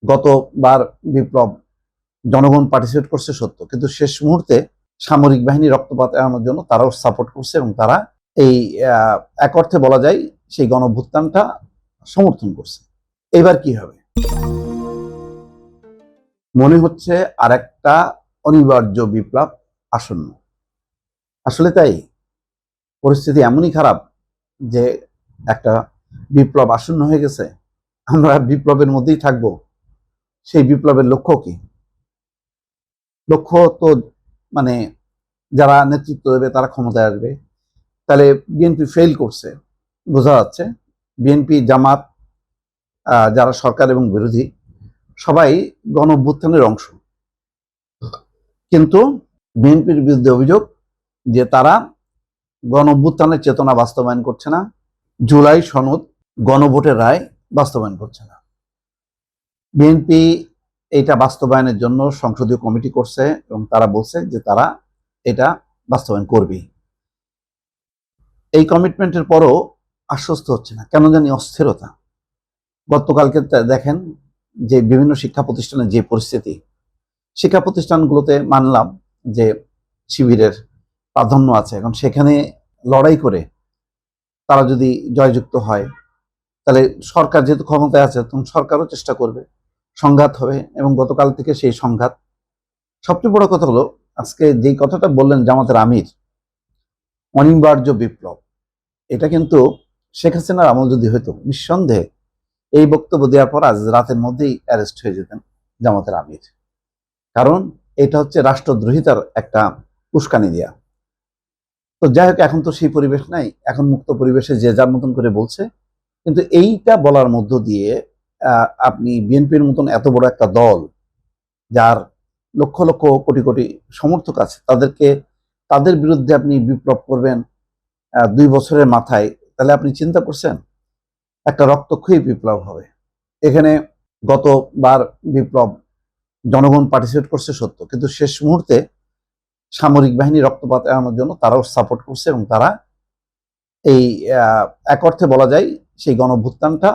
গতবার বিপ্লব জনগণ পার্টিসিপেট করছে সত্য, কিন্তু শেষ মুহূর্তে সামরিক বাহিনী রক্তপাত এড়ানোর জন্য তারাও সাপোর্ট করছে এবং তারা এই এক অর্থে বলা যায় সেই গণঅভ্যুত্থানটা সমর্থন করছে। এবার কি হবে মনে হচ্ছে, আর একটা অনিবার্য বিপ্লব আসন্ন। আসলে তাই, পরিস্থিতি এমনই খারাপ যে একটা বিপ্লব আসন্ন হয়ে গেছে। আমরা বিপ্লবের মধ্যেই থাকবো। সেই বিপ্লবের লক্ষ্য কি? লক্ষ্য তো মানে যারা নেতৃত্ব দেবে তারা ক্ষমতায় আসবে। তাহলে বিএনপি ফেল করছে বোঝা যাচ্ছে। বিএনপি, জামাত, যারা সরকার এবং বিরোধী সবাই গণ অভ্যুত্থানের অংশ, কিন্তু বিএনপির বিরুদ্ধে অভিযোগ যে তারা গণ অভ্যুত্থানের চেতনা বাস্তবায়ন করছে না, জুলাই সনদ গণভোটের রায় বাস্তবায়ন করছে না। বিএনপি এটা বাস্তবায়নের জন্য সংসদীয় কমিটি করছে এবং তারা বলছে যে তারা এটা বাস্তবায়ন করবে। এই কমিটমেন্টের পরও আশ্বস্ত হচ্ছে না, কেন জানি অস্থিরতা। গতকালকে দেখেন যে বিভিন্ন শিক্ষা প্রতিষ্ঠানের যে পরিস্থিতি, শিক্ষা প্রতিষ্ঠানগুলোতে মানলাম যে শিবিরের প্রাধান্য আছে, এখন সেখানে লড়াই করে তারা যদি জয়যুক্ত হয়, তাহলে সরকার যেহেতু ক্ষমতায় আছে তখন সরকারও চেষ্টা করবে, সংঘাত হবে। এবং গতকাল থেকে সেই সংঘাত। সবচেয়ে বড় কথা হলো, আজকে যেই কথাটা বললেন জামাতের আমির, অনিবার্য বিপ্লব, এটা কিন্তু শেখ হাসিনার আমল যদি হইতো, নিঃসন্দেহে এই বক্তব্য দেওয়ার পর আজ রাতের মধ্যেই অ্যারেস্ট হয়ে যেতেন জামাতের আমির। কারণ এটা হচ্ছে রাষ্ট্রদ্রোহিতার একটা উস্কানি দেয়া। তো যাই হোক, এখন তো সেই পরিবেশ নাই, এখন মুক্ত পরিবেশে যে যার মতন করে বলছে। কিন্তু এইটা বলার মধ্য দিয়ে আপনি বিএনপির মতন এত বড় একটা দল, যার লক্ষ লক্ষ কোটি কোটি সমর্থক আছে, তাদের বিরুদ্ধে আপনি বিপ্লব করবেন 2 বছরের মাথায়, তাহলে আপনি চিন্তা করছেন একটা রক্তক্ষয়ী বিপ্লব হবে। এখানে গতবার বিপ্লব জনগণ পার্টিসিপেট করছে সত্য, কিন্তু শেষ মুহূর্তে সামরিক বাহিনী রক্তপাত এড়ানোর জন্য তারাও সাপোর্ট করছে এবং তারা এই এক অর্থে বলা যায় সেই গণঅভ্যুত্থানটা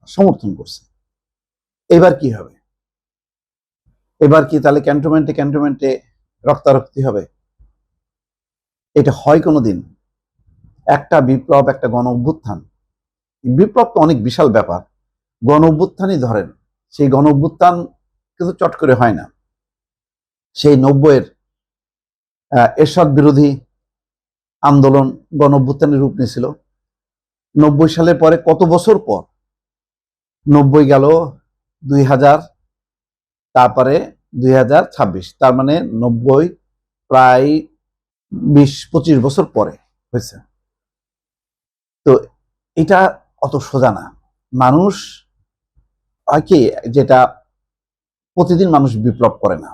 সমর্থন করছে। এবার কি হবে? এবার কি তাহলে ক্যান্টনমেন্টে ক্যান্টনমেন্টে রক্তারক্তি হবে? এটা হয় কোনোদিন? একটা বিপ্লব, একটা গণ অভ্যুত্থান, বিপ্লব তো অনেক বিশাল ব্যাপার। গণ অভ্যুত্থানই ধরেন, সেই গণ অভ্যুত্থান কিন্তু চট করে হয় না। সেই 90-এর এরশাদ বিরোধী আন্দোলন গণ অভ্যুত্থানের রূপ নিয়েছিল। 90 সালের পরে কত বছর পর, 90 গেল, 2000, তারপরে 2026, তার মানে 90 প্রায় 20-25 বছর পরে হয়েছে। তো এটা অত সোজা না। মানুষ হয় কি, যেটা প্রতিদিন মানুষ বিপ্লব করে না।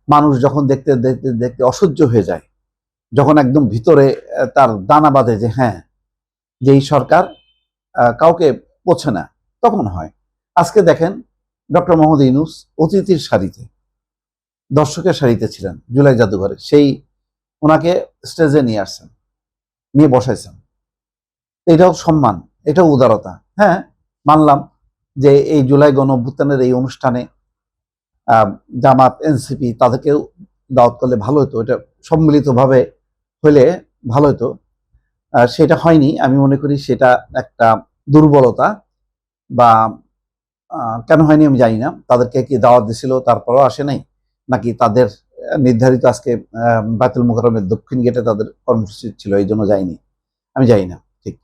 মানুষ যখন দেখতে দেখতে দেখতে অসহ্য হয়ে যায়, যখন একদম ভিতরে তার দানা বাঁধে যে হ্যাঁ, যে এই সরকার কাউকে পোছে না, তখন হয়। আজকে দেখেন, ডক্টর মোহাম্মদ ইউনূস অতিথির সারিতে, দর্শকের সারিতে ছিলেন জুলাই জাদুঘরে, সেই ওনাকে স্টেজে নিয়ে আসছেন, নিয়ে বসাইছেন। এটাও সম্মান, এটাও উদারতা। হ্যাঁ, মানলাম যে এই জুলাই গণ অভ্যুত্থানের এই অনুষ্ঠানে জামাত, এনসিপি তাদেরকেও দাওয়াত করলে ভালো হতো, এটা সম্মিলিতভাবে হলে ভালো হতো। সেটা হয়নি। আমি মনে করি সেটা একটা দুর্বলতা, বা কেন হয়নি আমি জানি না। তাদেরকে কি দাওয়াত দিছিল তারপরেও আসে নাই, নাকি তাদের নির্ধারিত আজকে বায়তুল মোকাররমের দক্ষিণ গেটে তাদের কর্মসূচি ছিল এই জন্য যায়নি, আমি জানি না। ঠিক,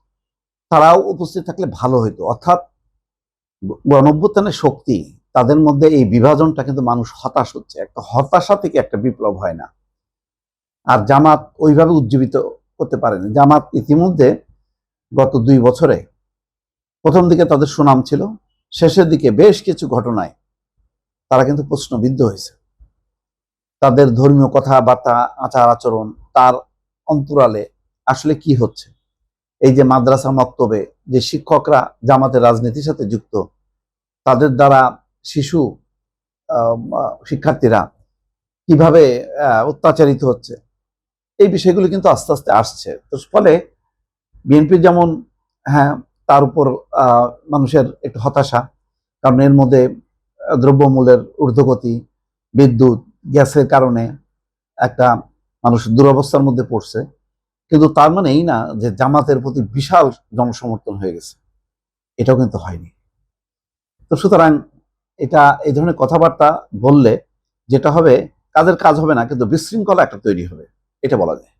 তারাও উপস্থিত থাকলে ভালো হইতো। অর্থাৎ গণঅভ্যুত্থানের শক্তি, তাদের মধ্যে এই বিভাজনটা, কিন্তু মানুষ হতাশ হচ্ছে। একটা হতাশা থেকে একটা বিপ্লব হয় না। আর জামাত ওইভাবে উজ্জীবিত করতে পারেনি। জামাত ইতিমধ্যে গত 2 বছরে, প্রথম দিকে তাদের সুনাম ছিল, শেষের দিকে বেশ কিছু ঘটনায় তারা কিন্তু প্রশ্নবিদ্ধ হয়েছে। তাদের ধর্মীয় কথাবার্তা, আচার আচরণ, তার অন্তরালে আসলে কি হচ্ছে। এই যে মাদ্রাসা মক্তবে যে শিক্ষকরা জামাতের রাজনীতির সাথে যুক্ত, তাদের দ্বারা শিশু শিক্ষার্থীরা কিভাবে অত্যাচারিত হচ্ছে, এই বিষয়গুলো কিন্তু আস্তে আস্তে আসছে। তো ফলে বিএনপি যেমন, হ্যাঁ, তার উপর মানুষের একটু হতাশা, কারণ এর মধ্যে দ্রব্যমূল্যের ঊর্ধ্বগতি, বিদ্যুৎ, গ্যাসের কারণে একটা মানুষ দুরবস্থার মধ্যে পড়ছে, কিন্তু তার মানে এই না যে জামাতের প্রতি বিশাল জনসমর্থন হয়ে গেছে, এটাও কিন্তু হয়নি। তো সুতরাং এটা এই ধরনের কথাবার্তা বললে যেটা হবে, কাজের কাজ হবে না, কিন্তু বিশৃঙ্খলা একটা তৈরি হবে, এটা বলা যায়।